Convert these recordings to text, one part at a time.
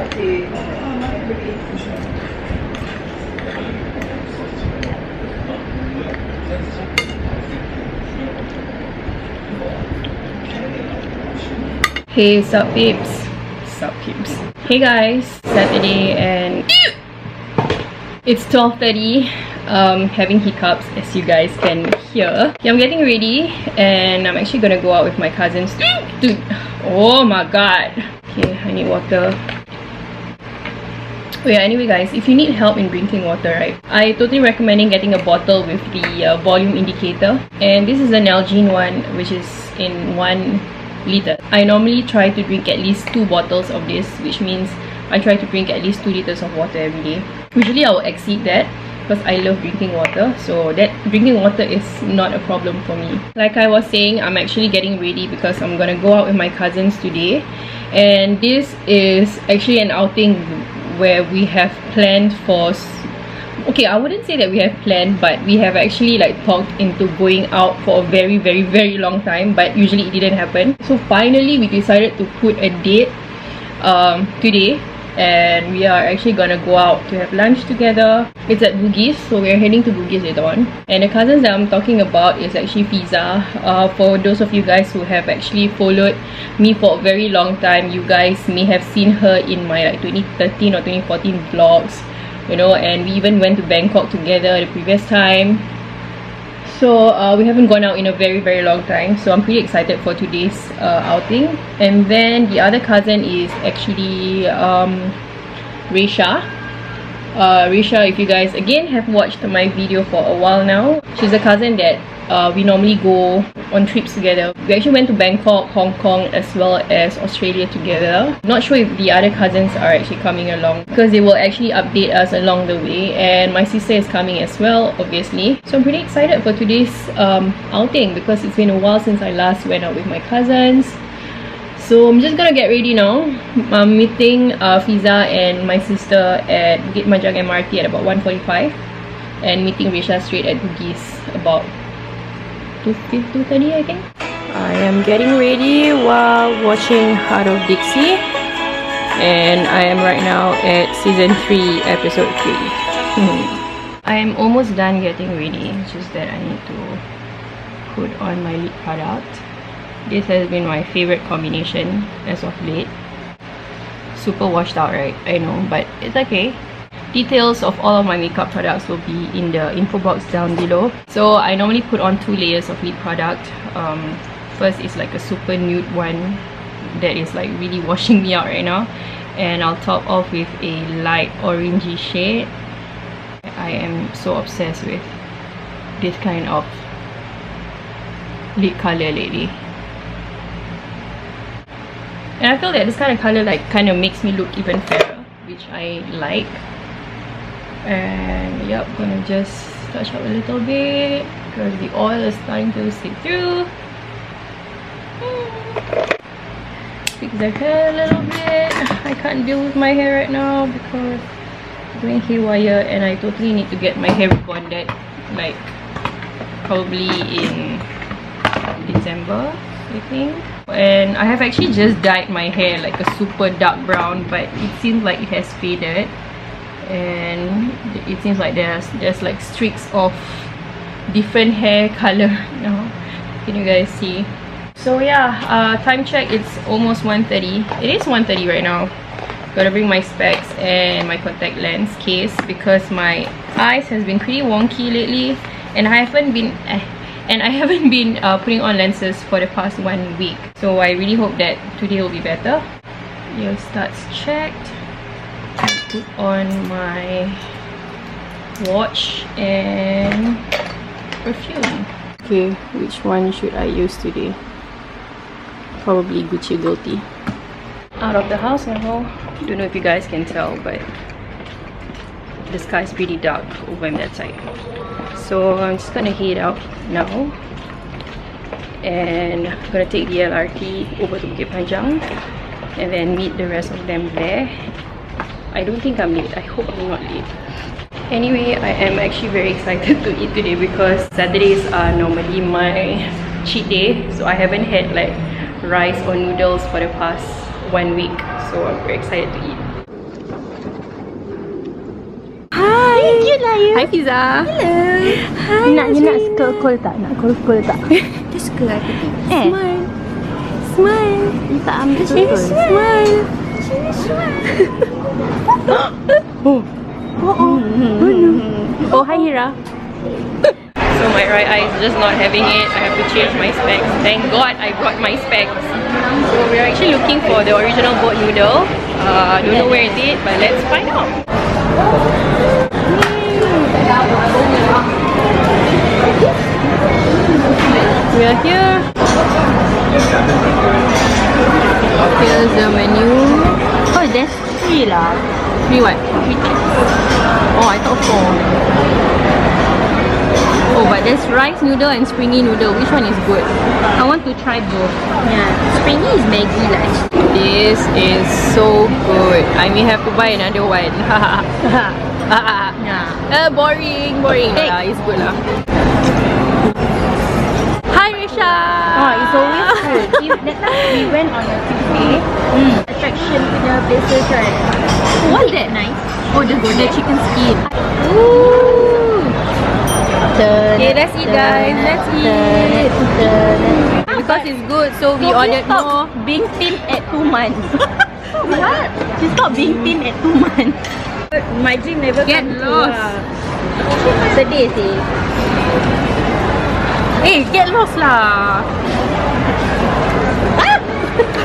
Hey, sup peeps? Sup peeps? Hey guys, Saturday and it's 12:30. Having hiccups as you guys can hear. Yeah, I'm getting ready and I'm actually gonna go out with my cousins. Dude, oh my god. Okay, I need water. Oh yeah, anyway guys, if you need help in drinking water, right, I totally recommend getting a bottle with the volume indicator. And this is an Nalgene one, which is in 1 liter. I normally try to drink at least 2 bottles of this, which means I try to drink at least 2 liters of water every day. Usually I will exceed that because I love drinking water, so that drinking water is not a problem for me. Like I was saying, I'm actually getting ready because I'm gonna go out with my cousins today, and this is actually an outing where we have planned for, okay, I wouldn't say that we have planned, but we have actually like talked into going out for a very long time, but usually it didn't happen. So finally we decided to put a date today, and we are actually gonna go out to have lunch together. It's at Bugis, so we're heading to Bugis later on. And the cousins that I'm talking about is actually Fiza. For those of you guys who have actually followed me for a very long time, you guys may have seen her in my like 2013 or 2014 vlogs, you know, and we even went to Bangkok together the previous time. So we haven't gone out in a very long time, so I'm pretty excited for today's outing. And then the other cousin is actually Resha. Resha, if you guys again have watched my video for a while now, she's a cousin that we normally go on trips together. We actually went to Bangkok, Hong Kong, as well as Australia together. Not sure if the other cousins are actually coming along because they will actually update us along the way. And my sister is coming as well, obviously. So I'm pretty excited for today's outing because it's been a while since I last went out with my cousins. So I'm just gonna get ready now. I'm meeting Fiza and my sister at Bukit Panjang MRT at about 1:45, and meeting Risha straight at Bugis about 2:30, I think. I am getting ready while watching Heart of Dixie, and I am right now at season 3 episode 3. I am almost done getting ready. It's just that I need to put on my lip product. This has been my favorite combination as of late. Super washed out, right? I know, but it's okay. Details of all of my makeup products will be in the info box down below. So I normally put on 2 layers of lip product. First is like a super nude one that is like really washing me out right now, and I'll top off with a light orangey shade. I am so obsessed with this kind of lip color lately, and I feel that this kind of color like kind of makes me look even fairer, which I like. And yep, gonna just touch up a little bit because the oil is starting to seep through. Fix the hair a little bit. I can't deal with my hair right now because it's going haywire, and I totally need to get my hair rebonded like probably in December, I think. And I have actually just dyed my hair like a super dark brown, but it seems like it has faded, and it seems like there's like streaks of different hair color now. Can you guys see? So yeah, time check, it's almost 1:30. It is 1:30 right now. Gotta bring my specs and my contact lens case because my eyes has been pretty wonky lately, and I haven't been putting on lenses for the past 1 week. So I really hope that today will be better. Your starts checked. Put on my watch and perfume. Okay, which one should I use today? Probably Gucci Guilty. Out of the house now. Don't know if you guys can tell, but the sky is pretty dark over on that side. So I'm just gonna head out now, and I'm gonna take the LRT over to Bukit Panjang and then meet the rest of them there. I don't think I'm late. I hope I'm not late. Anyway, I am actually very excited to eat today because Saturdays are normally my cheat day. So I haven't had like rice or noodles for the past 1 week. So I'm very excited to eat. Hi Fiza. Hello. Hi. Nak call tak? Nak call tak? Dia suka lah kita. Smile. Smile. You tak ambil Smile. Smile. Oh, hi Hira. So my right eye is just not having it. I have to change my specs. Thank God I brought my specs. So we're actually looking for the original boat noodle. Don't know where is it, but let's find out. We are here. Here's the menu. Oh, that's free lah. Free what? Free tips. Oh, I thought 4. Oh, but there's rice noodle and springy noodle. Which one is good? I want to try both. Yeah, springy is Maggi lah. This is so good. I may have to buy another one. Yeah. Boring. Hey. It's good lah. Hi Risha. Oh, it's always good. That time we went on a Tuesday. Attraction punya places right. What's that? Nice. Oh, the chicken skin. Ooh. Okay, let's eat guys. Let's eat. Because it's good, so we ordered more. Being thin at 2 months. What? She stopped being thin at 2 months. My dream never Get come lost. true lah. Sedih sih. Hey, get lost lah.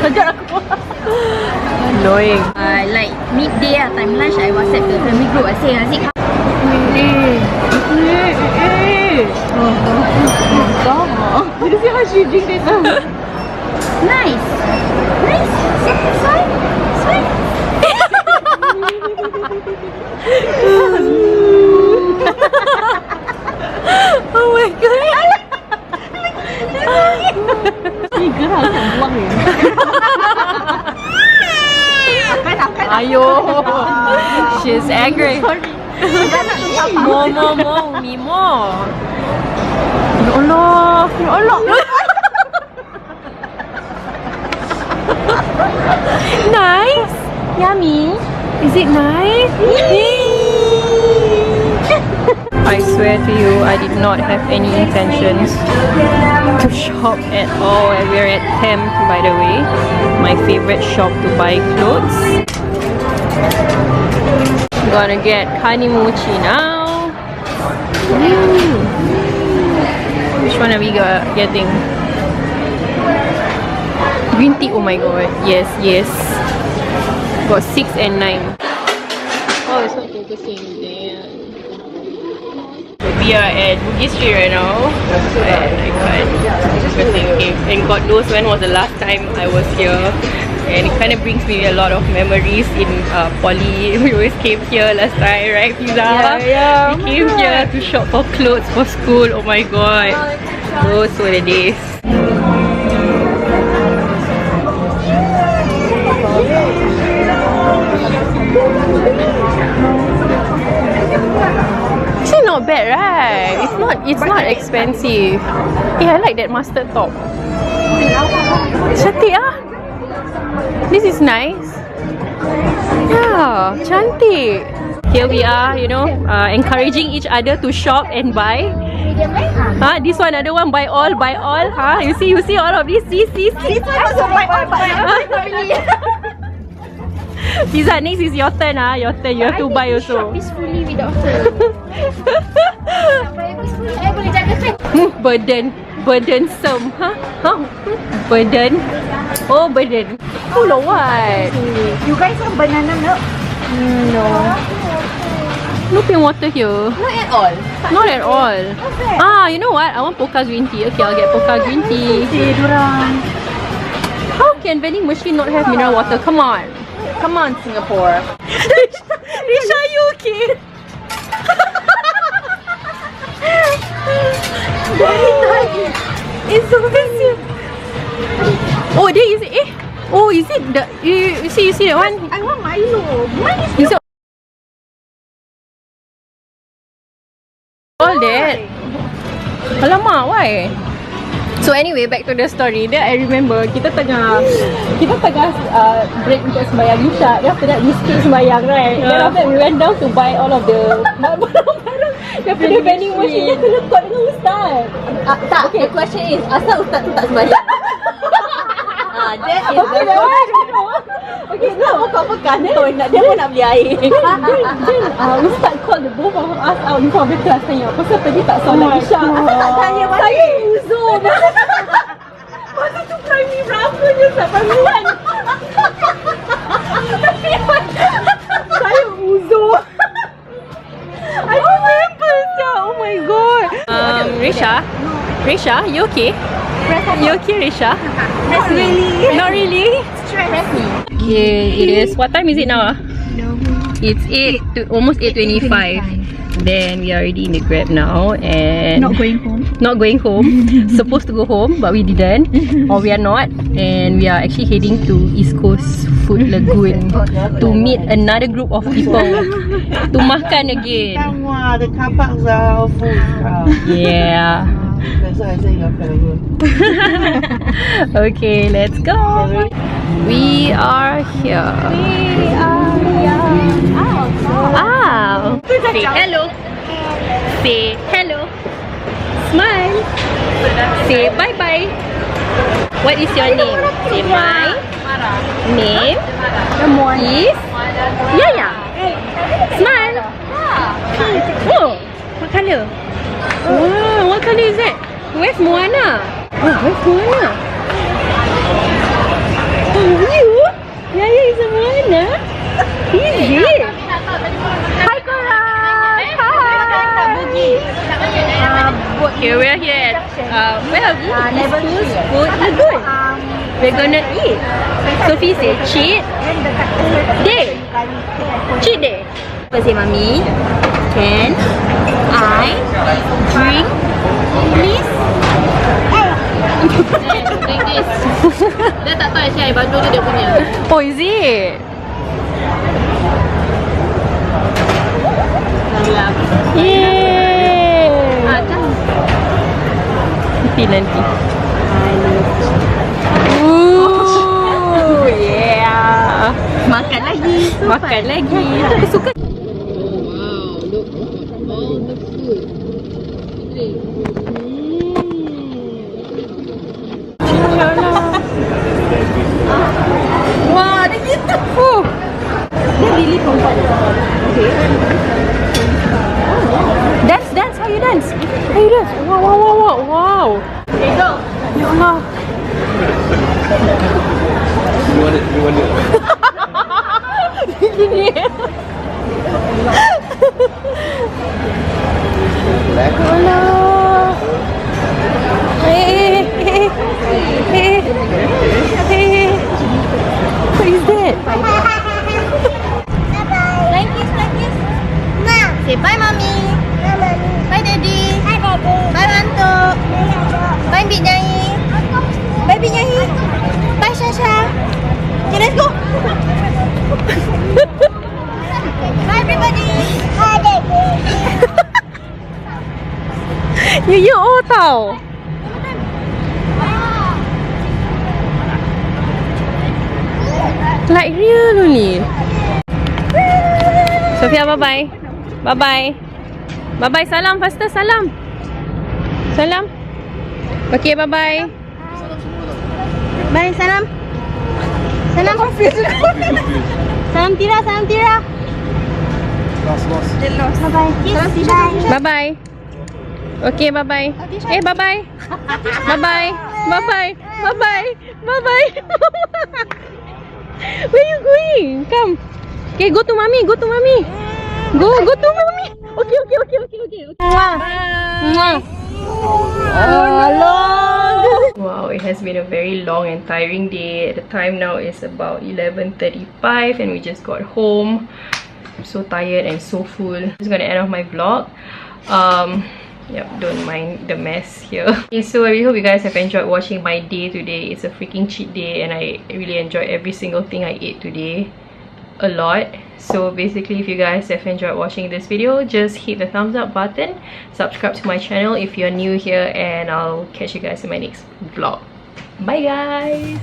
Kejap aku. Annoying. Like midday lah, time lunch, I WhatsApp the family group. I say, Azik, You see how she drink this? nice. Sweet. Oh my god. Ni gerak nak buang ni. Ayo. She's angry. Sorry. More. Me more. Ya Allah. Nice. Yummy. Is it nice? I swear to you, I did not have any intentions to shop at all. We're at Thames, by the way, my favorite shop to buy clothes. Gonna get Kanimuchi now. Which one are we getting? Green tea, oh my god. Yes. Got 6 and 9. Oh, it's not focusing. Damn. We are at Bugis Street right now. And I can't think. And God knows when was the last time I was here. And it kind of brings me a lot of memories in poly. We always came here last time, right, Fiza? Yeah. We came here to shop for clothes for school. Oh my god. Those were the days. Actually not bad, right? It's not expensive. Yeah, I like that mustard top. Cantik ah. This is nice. Yeah, cantik. Here we are, encouraging each other to shop and buy. This one, another one, buy all. You see all of this. See. This one also buy all. Fiza, next is your turn. Your turn. You have to buy also. Shop peacefully without her. Peacefully, I boleh jaga kan? Burdensome. Burden. Oh, burden. Full of what? You guys have banana milk? No. No plain water here. Not at all. Not at all. What's that? You know what? I want Pokka green tea. Okay, I'll get Pokka green tea. Dorang. How can vending machine not have mineral water? Come on, Singapore. Risha, you okay? It's so expensive. Oh, there is it. Oh, is it the you see that one? I want Milo. Mine Is it all that? Alamak, why? So anyway, back to the story. Then I remember kita tengah break untuk sembahyang Isyak. Then after that we skip sembahyang, right? Then after that we went down to buy all of the barang-barang Daripada vending machine dia kena call dengan Ustaz. Tak, okay. The question is, asal Ustaz tu tak sembahyang? That is the question. Okay, no. Kau apa kantoi nak, dia pun nak beli air. Then Ustaz call the both of us out in front of the class tanya, pasal tadi tak solat Isya. Asal tak tanya balik? Saya uzur. Masa tu primary berapa je Ustaz? Primary 1. Saya uzur. I remember Ustaz. Oh my god. Risha, you okay? You okay, Risha? Not really. Not really? Stressy. Okay, it is. What time is it now? It's almost 8:25. Then we are already in the Grab now and Not going home. Not going home. Supposed to go home, but we didn't, or we are not. And we are actually heading to East Coast Food Lagoon to meet another group of people to makan again. Wow, the car parks are full. Yeah. That's why I say you're gonna go. Okay, let's go. We are here. Wow. Say hello. Say hello. Smile. Say bye-bye. What is your name? Say my name is Yaya. Smile. Oh, what color? Wow, what color is that? Where's Moana? Oh, where's Moana? Oh, you? Yaya is a Moana? Is it? Hi, Cora. Okay, we're here at where are we? East Coast Food Lagoon. We're gonna eat. Sophie say cheat day. Cheat day. Apa say, Mami? Can I drink, please? Drink this. Dia tak tahu actually air bandung tu dia punya. Oh, is it? Yeay. Nanti. Ooh, yeah. Makan lagi. Makan lagi. Aku suka. Wah, dia gitu. Dia really perempuan. Okay. Dance. How you dance? Wow. Okay, go. Ya Allah. You want it. Gini. Allah. Hey. What is that? Thank you. Say bye, Mami. Bye, Daddy. Bye, Mantu. Bye, Big Nyai. Bye, Big Nyai. Bye, Shasha. Okay, let's go. Bye, everybody. You tau. Like real only. Sophia, bye-bye. Bye-bye, salam faster, salam. Okay, bye-bye. Bye, salam. Salam. Salam Tira. Lost. Bye-bye. Salam Tira. Bye-bye. Okay, bye-bye. Bye-bye. Where you going? Come. Okay, go to mommy. Go to mommy. Okay. Mwah. Wow, it has been a very long and tiring day. The time now is about 11:35 and we just got home. I'm so tired and so full. I'm just gonna end off my vlog. Yep, don't mind the mess here. Okay, so I really hope you guys have enjoyed watching my day today. It's a freaking cheat day and I really enjoyed every single thing I ate today a lot. So basically, if you guys have enjoyed watching this video, just hit the thumbs up button, subscribe to my channel if you're new here, and I'll catch you guys in my next vlog. Bye guys.